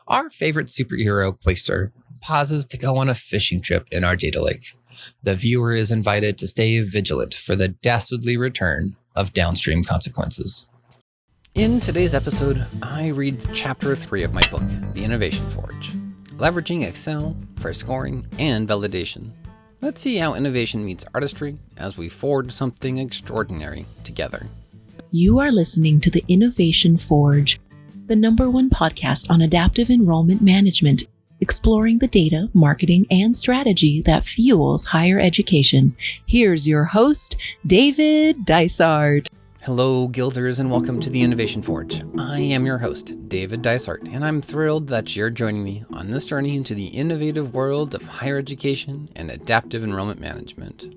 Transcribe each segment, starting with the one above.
Our favorite superhero, Quaster, pauses to go on a fishing trip in our data lake. The viewer is invited to stay vigilant for the dastardly return of downstream consequences. In today's episode, I read Chapter 3 of my book, The Innovation Forge, Leveraging Excel for Scoring and Validation. Let's see how innovation meets artistry as we forge something extraordinary together. You are listening to The Innovation Forge, the #1 podcast on adaptive enrollment management, exploring the data, marketing, and strategy that fuels higher education. Here's your host, David Dysart. Hello, Guilders, and welcome to The Innovation Forge. I am your host, David Dysart, and I'm thrilled that you're joining me on this journey into the innovative world of higher education and adaptive enrollment management.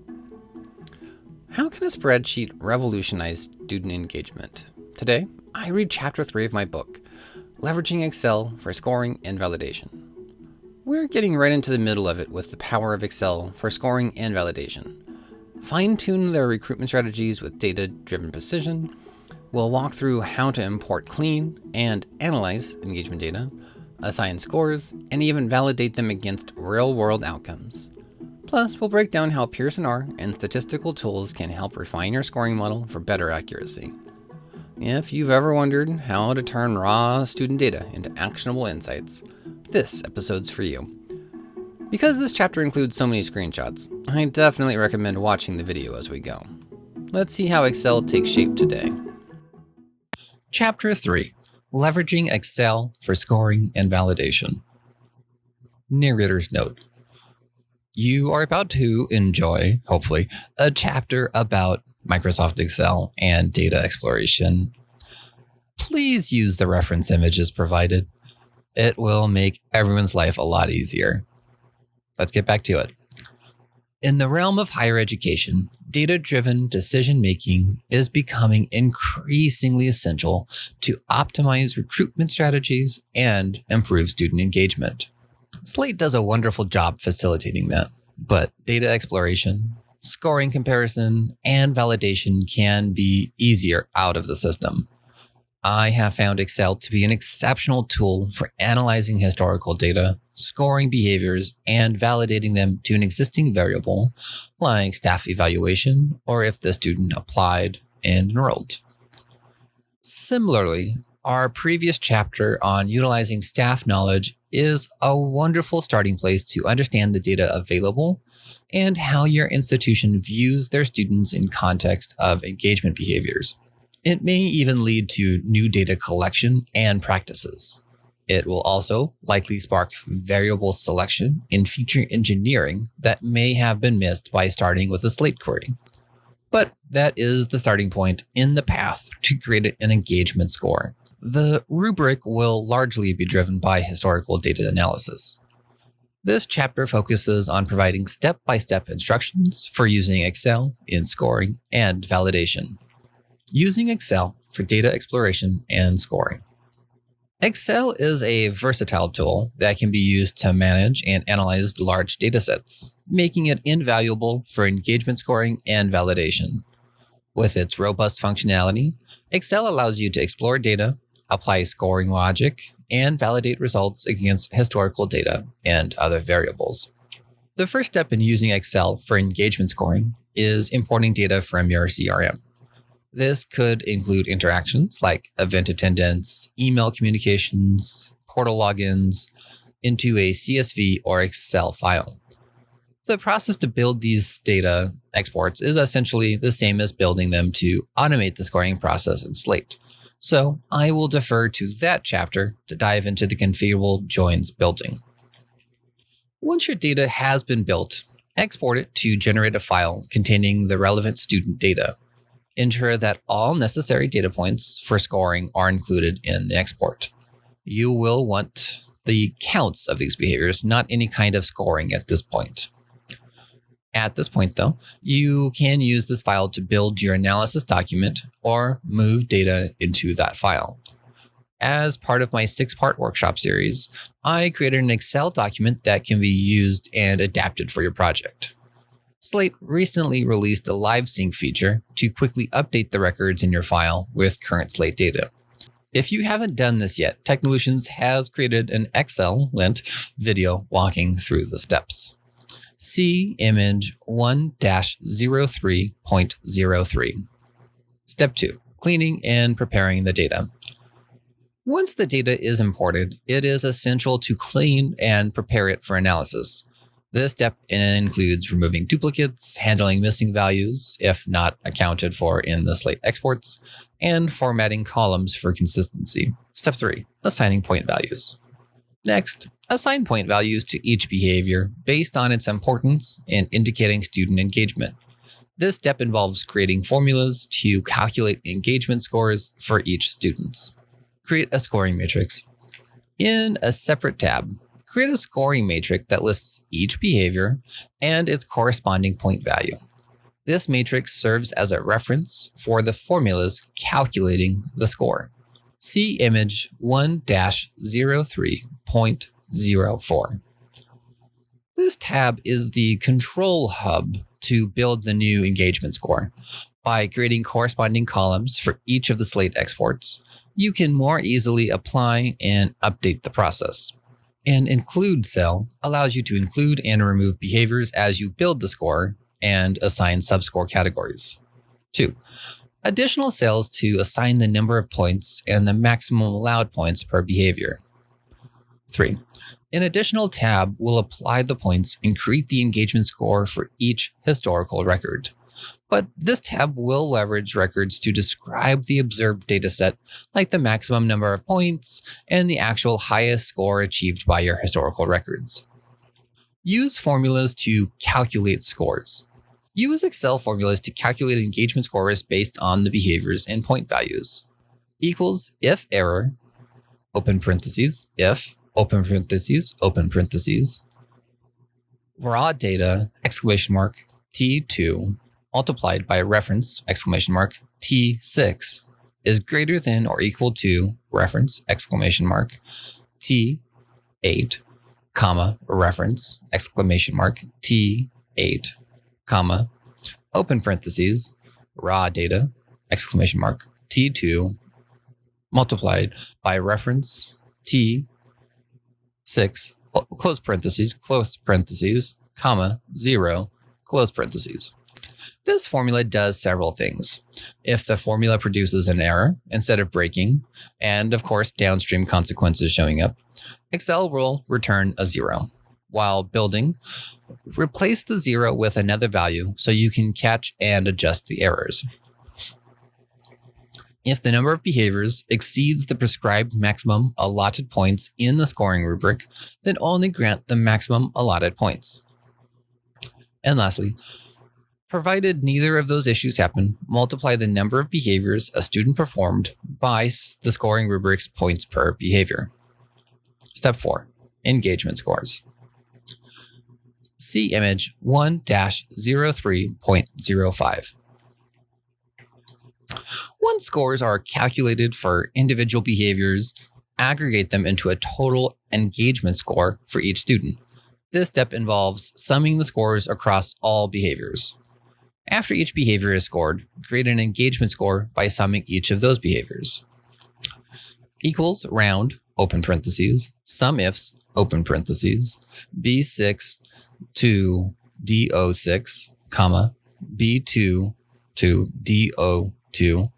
How can a spreadsheet revolutionize student engagement? Today, I read Chapter 3 of my book, Leveraging Excel for Scoring and Validation. We're getting right into the middle of it with the power of Excel for scoring and validation. Fine-tune their recruitment strategies with data-driven precision. We'll walk through how to import, clean, and analyze engagement data, assign scores, and even validate them against real-world outcomes. Plus, we'll break down how Pearson R and statistical tools can help refine your scoring model for better accuracy. If you've ever wondered how to turn raw student data into actionable insights, this episode's for you. Because this chapter includes so many screenshots, I definitely recommend watching the video as we go. Let's see how Excel takes shape today. Chapter 3, Leveraging Excel for Scoring and Validation. Narrator's note. You are about to enjoy, hopefully, a chapter about Microsoft Excel and data exploration. Please use the reference images provided. It will make everyone's life a lot easier. Let's get back to it. In the realm of higher education, data-driven decision-making is becoming increasingly essential to optimize recruitment strategies and improve student engagement. Slate does a wonderful job facilitating that, but data exploration, scoring comparison, and validation can be easier out of the system. I have found Excel to be an exceptional tool for analyzing historical data, scoring behaviors, and validating them to an existing variable, like staff evaluation or if the student applied and enrolled. Similarly, our previous chapter on utilizing staff knowledge is a wonderful starting place to understand the data available and how your institution views their students in context of engagement behaviors. It may even lead to new data collection and practices. It will also likely spark variable selection and feature engineering that may have been missed by starting with a Slate query. But that is the starting point in the path to create an engagement score. The rubric will largely be driven by historical data analysis. This chapter focuses on providing step-by-step instructions for using Excel in scoring and validation. Using Excel for data exploration and scoring. Excel is a versatile tool that can be used to manage and analyze large datasets, making it invaluable for engagement scoring and validation. With its robust functionality, Excel allows you to explore data, apply scoring logic, and validate results against historical data and other variables. The first step in using Excel for engagement scoring is importing data from your CRM. This could include interactions like event attendance, email communications, portal logins, into a CSV or Excel file. The process to build these data exports is essentially the same as building them to automate the scoring process in Slate. So I will defer to that chapter to dive into the configurable joins building. Once your data has been built, export it to generate a file containing the relevant student data. Ensure that all necessary data points for scoring are included in the export. You will want the counts of these behaviors, not any kind of scoring at this point. At this point, though, you can use this file to build your analysis document or move data into that file. As part of my 6-part workshop series, I created an Excel document that can be used and adapted for your project. Slate recently released a live sync feature to quickly update the records in your file with current Slate data. If you haven't done this yet, Technolutions has created an excellent video walking through the steps. See image 1-03.03. Step 2. Cleaning and preparing the data. Once the data is imported, it is essential to clean and prepare it for analysis. This step includes removing duplicates, handling missing values, if not accounted for in the Slate exports, and formatting columns for consistency. Step 3. Assigning point values. Next, assign point values to each behavior based on its importance in indicating student engagement. This step involves creating formulas to calculate engagement scores for each student. Create a scoring matrix. In a separate tab, create a scoring matrix that lists each behavior and its corresponding point value. This matrix serves as a reference for the formulas calculating the score. See image 1-03.04. This tab is the control hub to build the new engagement score. By creating corresponding columns for each of the Slate exports, you can more easily apply and update the process. An include cell allows you to include and remove behaviors as you build the score and assign subscore categories. 2. Additional cells to assign the number of points and the maximum allowed points per behavior. 3. An additional tab will apply the points and create the engagement score for each historical record. But this tab will leverage records to describe the observed dataset, like the maximum number of points and the actual highest score achieved by your historical records. Use formulas to calculate scores. Use Excel formulas to calculate engagement scores based on the behaviors and point values. Equals if error, open parentheses, if, open parentheses, open parentheses, raw data, exclamation mark, T2, multiplied by reference, exclamation mark, T6 is greater than or equal to reference, exclamation mark, T8, comma, reference, exclamation mark, T8, comma, open parentheses, raw data, exclamation mark, T2, multiplied by reference, T6, close parentheses, comma, 0, close parentheses. This formula does several things. If the formula produces an error instead of breaking, and of course downstream consequences showing up, Excel will return a 0. While building, replace the 0 with another value so you can catch and adjust the errors. If the number of behaviors exceeds the prescribed maximum allotted points in the scoring rubric, then only grant the maximum allotted points. And lastly, provided neither of those issues happen, multiply the number of behaviors a student performed by the scoring rubric's points per behavior. Step 4. Engagement scores. See image 1-03.05. Once scores are calculated for individual behaviors, aggregate them into a total engagement score for each student. This step involves summing the scores across all behaviors. After each behavior is scored, create an engagement score by summing each of those behaviors. Equals round, open parentheses, sum ifs, open parentheses, B6 to DO6, comma, B2 to DO2,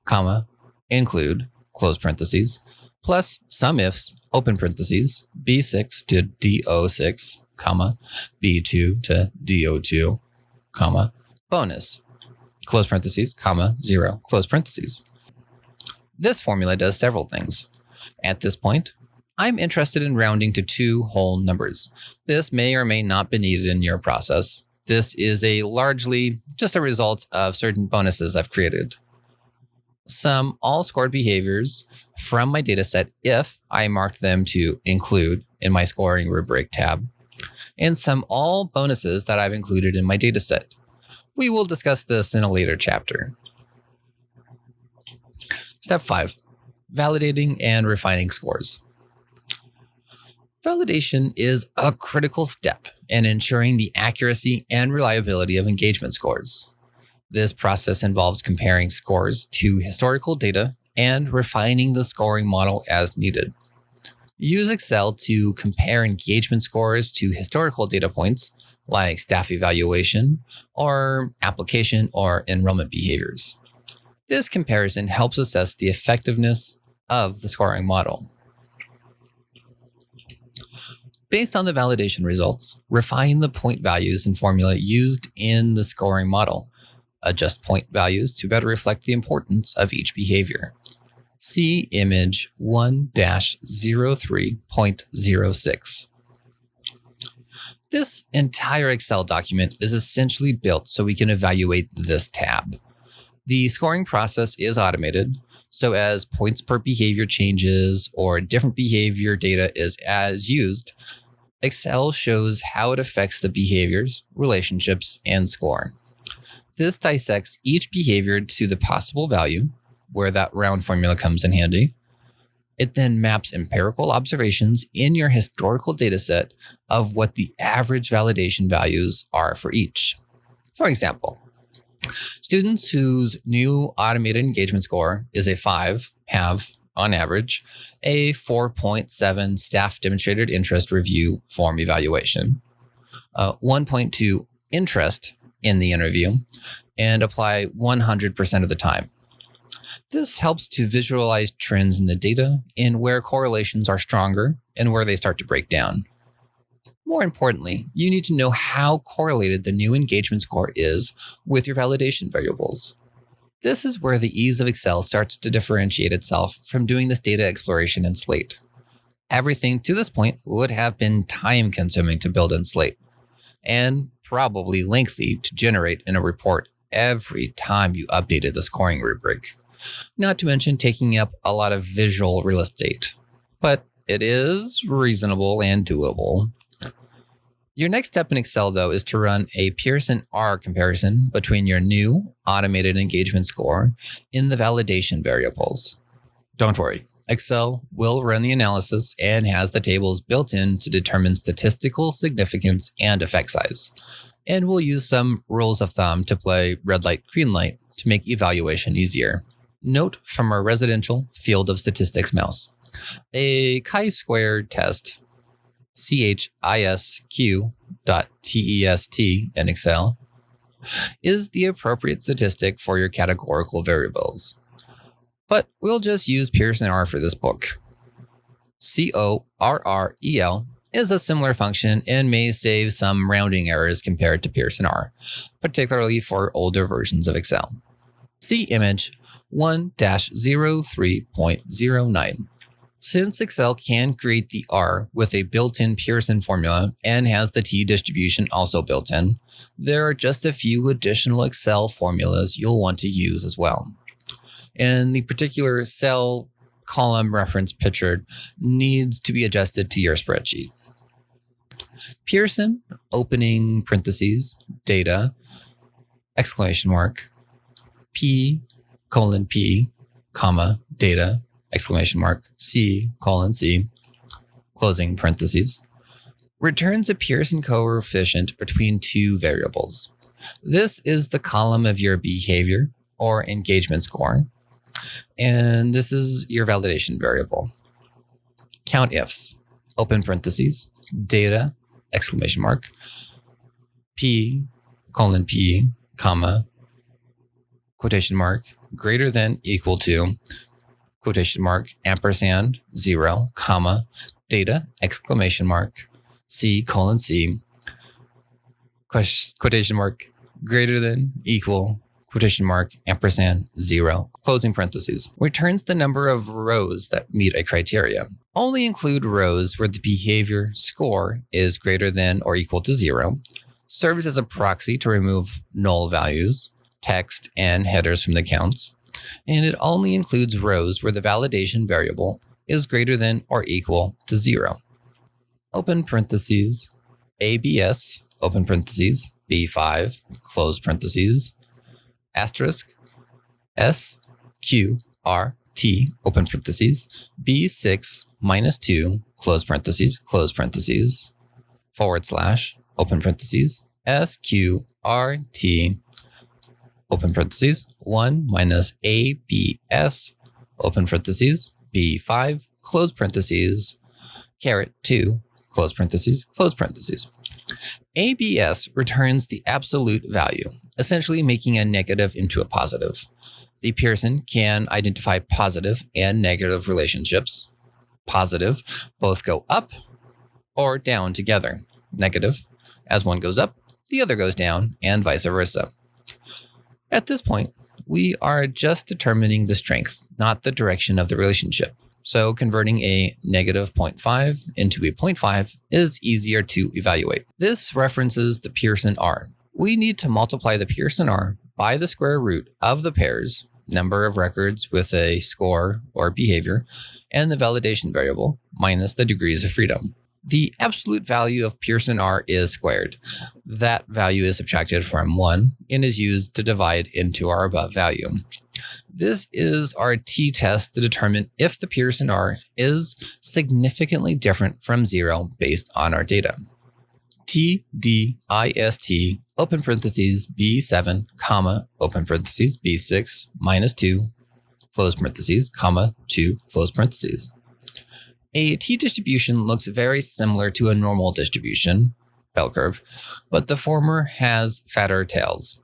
comma, include, close parentheses, plus sum ifs, open parentheses, B6 to DO6, comma, B2 to DO2, comma, bonus, close parentheses, comma, 0, close parentheses. This formula does several things. At this point, I'm interested in rounding to 2 whole numbers. This may or may not be needed in your process. This is largely just a result of certain bonuses I've created. Sum all scored behaviors from my dataset if I marked them to include in my scoring rubric tab, and sum all bonuses that I've included in my dataset. We will discuss this in a later chapter. Step 5. Validating and refining scores. Validation is a critical step in ensuring the accuracy and reliability of engagement scores. This process involves comparing scores to historical data and refining the scoring model as needed. Use Excel to compare engagement scores to historical data points like staff evaluation or application or enrollment behaviors. This comparison helps assess the effectiveness of the scoring model. Based on the validation results, refine the point values and formula used in the scoring model. Adjust point values to better reflect the importance of each behavior. See image 1-03.06. This entire Excel document is essentially built so we can evaluate this tab. The scoring process is automated, so as points per behavior changes or different behavior data is used, Excel shows how it affects the behaviors, relationships, and score. This dissects each behavior to the possible value, where that round formula comes in handy. It then maps empirical observations in your historical dataset of what the average validation values are for each. For example, students whose new automated engagement score is a 5 have, on average, a 4.7 staff demonstrated interest review form evaluation, 1.2 interest in the interview, and apply 100% of the time. This helps to visualize trends in the data and where correlations are stronger and where they start to break down. More importantly, you need to know how correlated the new engagement score is with your validation variables. This is where the ease of Excel starts to differentiate itself from doing this data exploration in Slate. Everything to this point would have been time-consuming to build in Slate, and probably lengthy to generate in a report every time you updated the scoring rubric. Not to mention taking up a lot of visual real estate. But it is reasonable and doable. Your next step in Excel, though, is to run a Pearson R comparison between your new automated engagement score in the validation variables. Don't worry, Excel will run the analysis and has the tables built in to determine statistical significance and effect size. And we'll use some rules of thumb to play red light, green light to make evaluation easier. Note from our residential field of statistics mouse. A chi-square test, CHISQ.TEST in Excel, is the appropriate statistic for your categorical variables. But we'll just use Pearson R for this book. CORREL is a similar function and may save some rounding errors compared to Pearson R, particularly for older versions of Excel. See image 1-03.09. Since Excel can create the R with a built-in Pearson formula and has the T distribution also built in, there are just a few additional Excel formulas you'll want to use as well. And the particular cell column reference pictured needs to be adjusted to your spreadsheet. Pearson, opening parentheses, data, exclamation mark, P:, comma, data, exclamation mark, C:, closing parentheses, returns a Pearson coefficient between two variables. This is the column of your behavior or engagement score, and this is your validation variable. Count ifs, open parentheses, data, exclamation mark, P:, comma, quotation mark, greater than, equal to, quotation mark, ampersand, 0, comma, data, exclamation mark, C:, quotation mark, greater than, equal, quotation mark, ampersand, 0, closing parentheses. Returns the number of rows that meet a criteria. Only include rows where the behavior score is greater than or equal to 0, serves as a proxy to remove null values, text, and headers from the counts, and it only includes rows where the validation variable is greater than or equal to 0. Open parentheses, ABS, open parentheses, B5, close parentheses, asterisk, SQRT, open parentheses, B6 minus 2, close parentheses, / open parentheses, SQRT, open parentheses, 1 minus ABS, open parentheses, B5, close parentheses, caret 2, close parentheses, close parentheses. ABS returns the absolute value, essentially making a negative into a positive. The Pearson can identify positive and negative relationships. Positive both go up or down together. Negative, as one goes up, the other goes down, and vice versa. At this point, we are just determining the strength, not the direction of the relationship. So converting a negative 0.5 into a 0.5 is easier to evaluate. This references the Pearson R. We need to multiply the Pearson R by the square root of the pairs, number of records with a score or behavior, and the validation variable minus the degrees of freedom. The absolute value of Pearson R is squared. That value is subtracted from 1 and is used to divide into our above value. This is our t-test to determine if the Pearson R is significantly different from 0 based on our data. TDIST, open parentheses, B7, comma, open parentheses, B6, minus 2, close parentheses, comma, 2, close parentheses. A t-distribution looks very similar to a normal distribution, bell curve, but the former has fatter tails.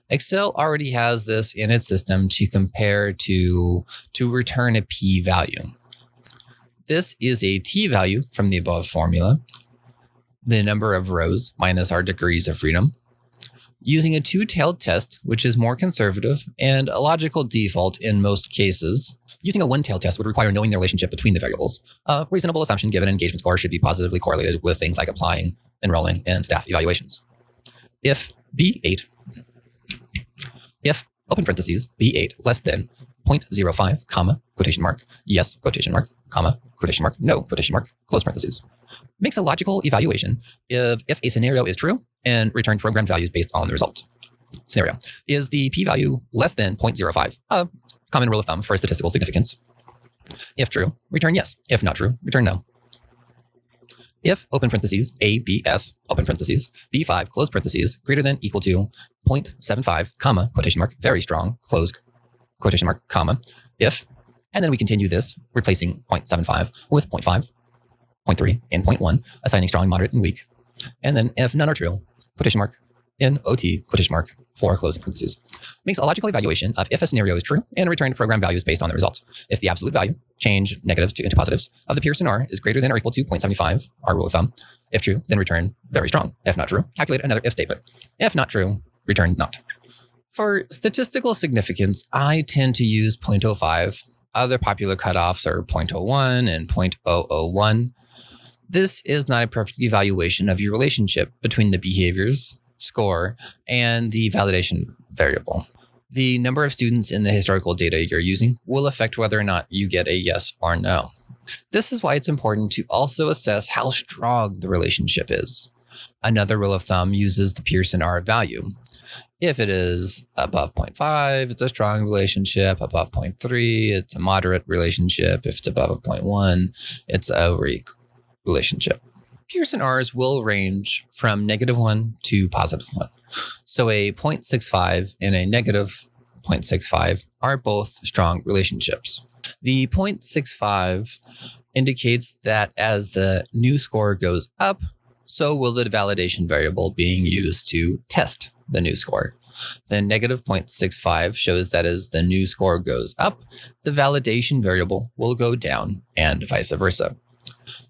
Excel already has this in its system to compare to return a p-value. This is a t-value from the above formula, the number of rows minus our degrees of freedom, using a two-tailed test, which is more conservative and a logical default in most cases. Using a one-tailed test would require knowing the relationship between the variables. A reasonable assumption given an engagement score should be positively correlated with things like applying, enrolling, and staff evaluations. If B8, if open parentheses, B8 less than 0.05, comma, quotation mark, yes, quotation mark, comma, quotation mark, no, quotation mark, close parentheses. Makes a logical evaluation if a scenario is true and return program values based on the result. Scenario. Is the p-value less than 0.05? A common rule of thumb for statistical significance. If true, return yes. If not true, return no. If open parentheses, ABS, open parentheses, B5, close parentheses, greater than equal to 0.75, comma, quotation mark, very strong, close quotation mark, comma, if, and then we continue this, replacing 0.75 with 0.5, 0.3, and 0.1, assigning strong, moderate, and weak. And then if none are true, quotation mark, NOT, quotation mark, for closing parentheses. Makes a logical evaluation of if a scenario is true and return program values based on the results. If the absolute value, change negatives into positives, of the Pearson R is greater than or equal to 0.75, our rule of thumb. If true, then return very strong. If not true, calculate another if statement. If not true, return not. For statistical significance, I tend to use 0.05. Other popular cutoffs are 0.01 and 0.001. This is not a perfect evaluation of your relationship between the behaviors, score, and the validation variable. The number of students in the historical data you're using will affect whether or not you get a yes or no. This is why it's important to also assess how strong the relationship is. Another rule of thumb uses the Pearson R value. If it is above 0.5, it's a strong relationship. Above 0.3, it's a moderate relationship. If it's above a 0.1, it's a weak relationship. Pearson R's will range from -1 to +1. So a 0.65 and a -0.65 are both strong relationships. The 0.65 indicates that as the new score goes up, so will the validation variable being used to test the new score. The -0.65 shows that as the new score goes up, the validation variable will go down and vice versa.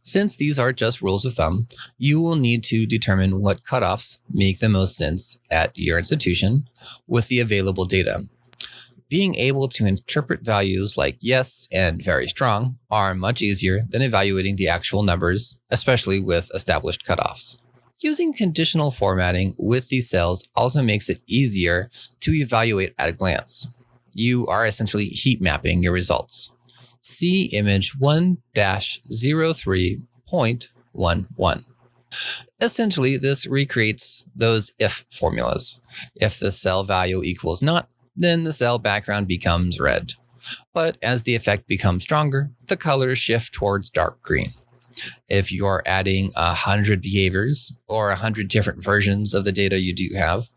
Since these are just rules of thumb, you will need to determine what cutoffs make the most sense at your institution with the available data. Being able to interpret values like yes and very strong are much easier than evaluating the actual numbers, especially with established cutoffs. Using conditional formatting with these cells also makes it easier to evaluate at a glance. You are essentially heat mapping your results. See image 1-03.11. Essentially, this recreates those if formulas. If the cell value equals not, then the cell background becomes red. But as the effect becomes stronger, the colors shift towards dark green. If you are adding 100 behaviors or 100 different versions of the data you do have,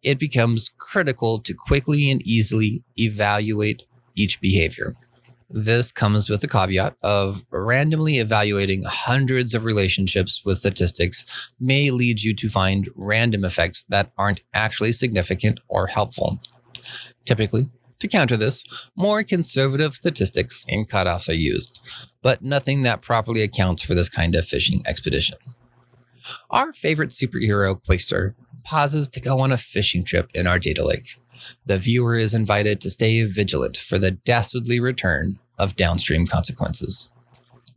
it becomes critical to quickly and easily evaluate each behavior. This comes with the caveat of randomly evaluating hundreds of relationships with statistics may lead you to find random effects that aren't actually significant or helpful. Typically, to counter this, more conservative statistics and cutoffs are used, but nothing that properly accounts for this kind of fishing expedition. Our favorite superhero, Quaster, pauses to go on a fishing trip in our data lake. The viewer is invited to stay vigilant for the dastardly return of downstream consequences.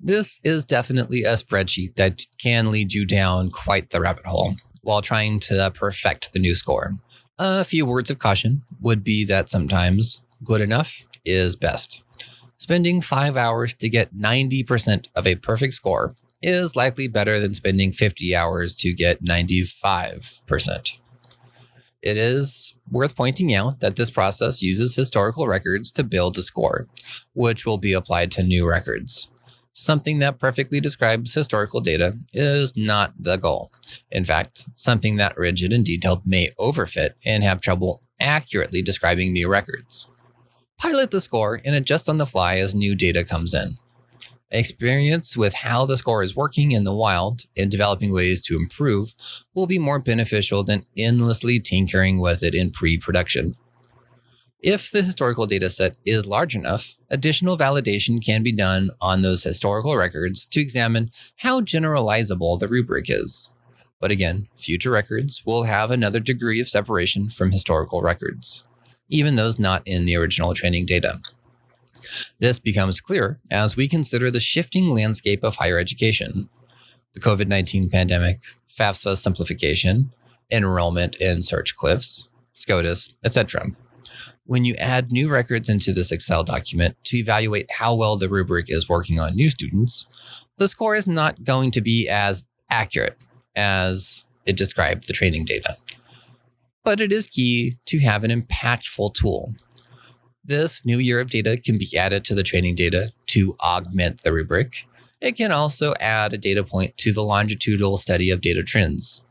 This is definitely a spreadsheet that can lead you down quite the rabbit hole while trying to perfect the new score. A few words of caution would be that sometimes good enough is best. Spending 5 hours to get 90% of a perfect score is likely better than spending 50 hours to get 95%. It is worth pointing out that this process uses historical records to build a score, which will be applied to new records. Something that perfectly describes historical data is not the goal. In fact, something that rigid and detailed may overfit and have trouble accurately describing new records. Pilot the score and adjust on the fly as new data comes in. Experience with how the score is working in the wild and developing ways to improve will be more beneficial than endlessly tinkering with it in pre-production. If the historical dataset is large enough, additional validation can be done on those historical records to examine how generalizable the rubric is. But again, future records will have another degree of separation from historical records, even those not in the original training data. This becomes clear as we consider the shifting landscape of higher education. The COVID-19 pandemic, FAFSA simplification, enrollment in search cliffs, SCOTUS, etc. When you add new records into this Excel document to evaluate how well the rubric is working on new students, the score is not going to be as accurate as it described the training data. But it is key to have an impactful tool. This new year of data can be added to the training data to augment the rubric. It can also add a data point to the longitudinal study of data trends.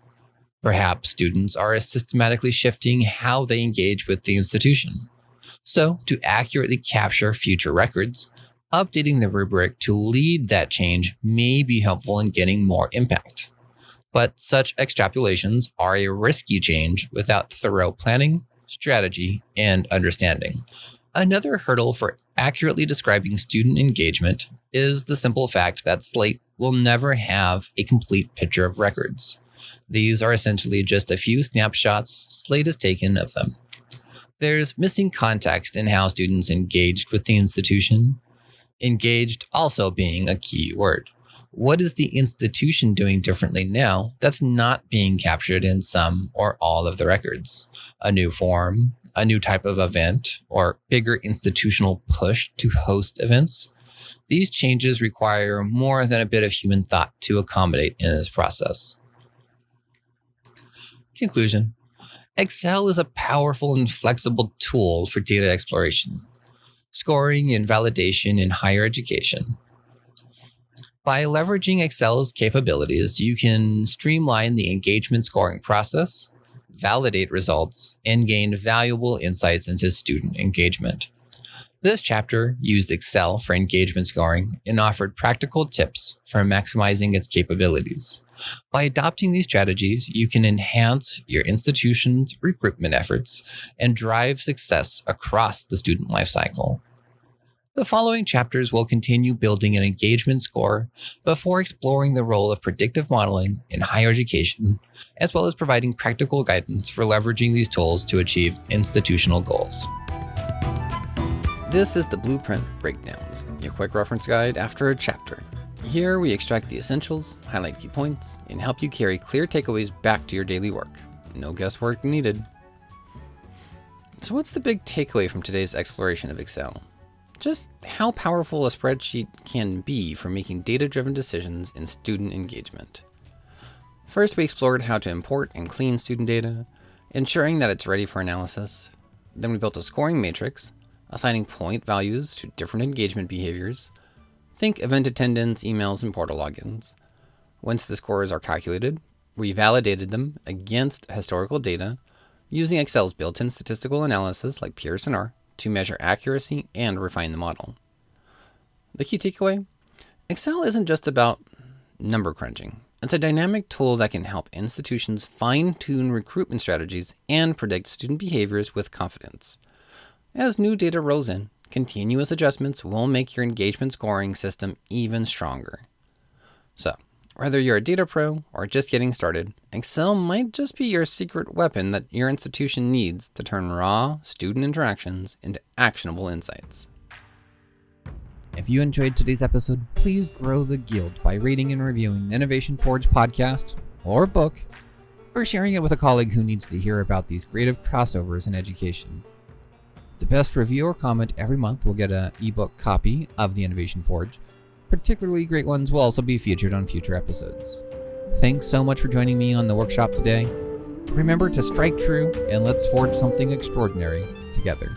Perhaps students are systematically shifting how they engage with the institution. So, to accurately capture future records, updating the rubric to lead that change may be helpful in getting more impact. But such extrapolations are a risky change without thorough planning, strategy, and understanding. Another hurdle for accurately describing student engagement is the simple fact that Slate will never have a complete picture of records. These are essentially just a few snapshots Slate has taken of them. There's missing context in how students engaged with the institution, engaged also being a key word. What is the institution doing differently now that's not being captured in some or all of the records? A new form, a new type of event, or bigger institutional push to host events? These changes require more than a bit of human thought to accommodate in this process. Conclusion. Excel is a powerful and flexible tool for data exploration, scoring, and validation in higher education. By leveraging Excel's capabilities, you can streamline the engagement scoring process, validate results, and gain valuable insights into student engagement. This chapter used Excel for engagement scoring and offered practical tips for maximizing its capabilities. By adopting these strategies, you can enhance your institution's recruitment efforts and drive success across the student lifecycle. The following chapters will continue building an engagement score before exploring the role of predictive modeling in higher education, as well as providing practical guidance for leveraging these tools to achieve institutional goals. This is the Blueprint Breakdowns, your quick reference guide after a chapter. Here we extract the essentials, highlight key points, and help you carry clear takeaways back to your daily work. No guesswork needed. So what's the big takeaway from today's exploration of Excel? Just how powerful a spreadsheet can be for making data-driven decisions in student engagement. First, we explored how to import and clean student data, ensuring that it's ready for analysis. Then we built a scoring matrix, assigning point values to different engagement behaviors. Think event attendance, emails, and portal logins. Once the scores are calculated, we validated them against historical data using Excel's built-in statistical analysis like Pearson R to measure accuracy and refine the model. The key takeaway? Excel isn't just about number crunching. It's a dynamic tool that can help institutions fine-tune recruitment strategies and predict student behaviors with confidence. As new data rolls in, continuous adjustments will make your engagement scoring system even stronger. So, whether you're a data pro or just getting started, Excel might just be your secret weapon that your institution needs to turn raw student interactions into actionable insights. If you enjoyed today's episode, please grow the guild by rating and reviewing the Innovation Forge podcast or book, or sharing it with a colleague who needs to hear about these creative crossovers in education. The best review or comment every month will get an ebook copy of the Innovation Forge. Particularly great ones will also be featured on future episodes. Thanks so much for joining me on the workshop today. Remember to strike true and let's forge something extraordinary together.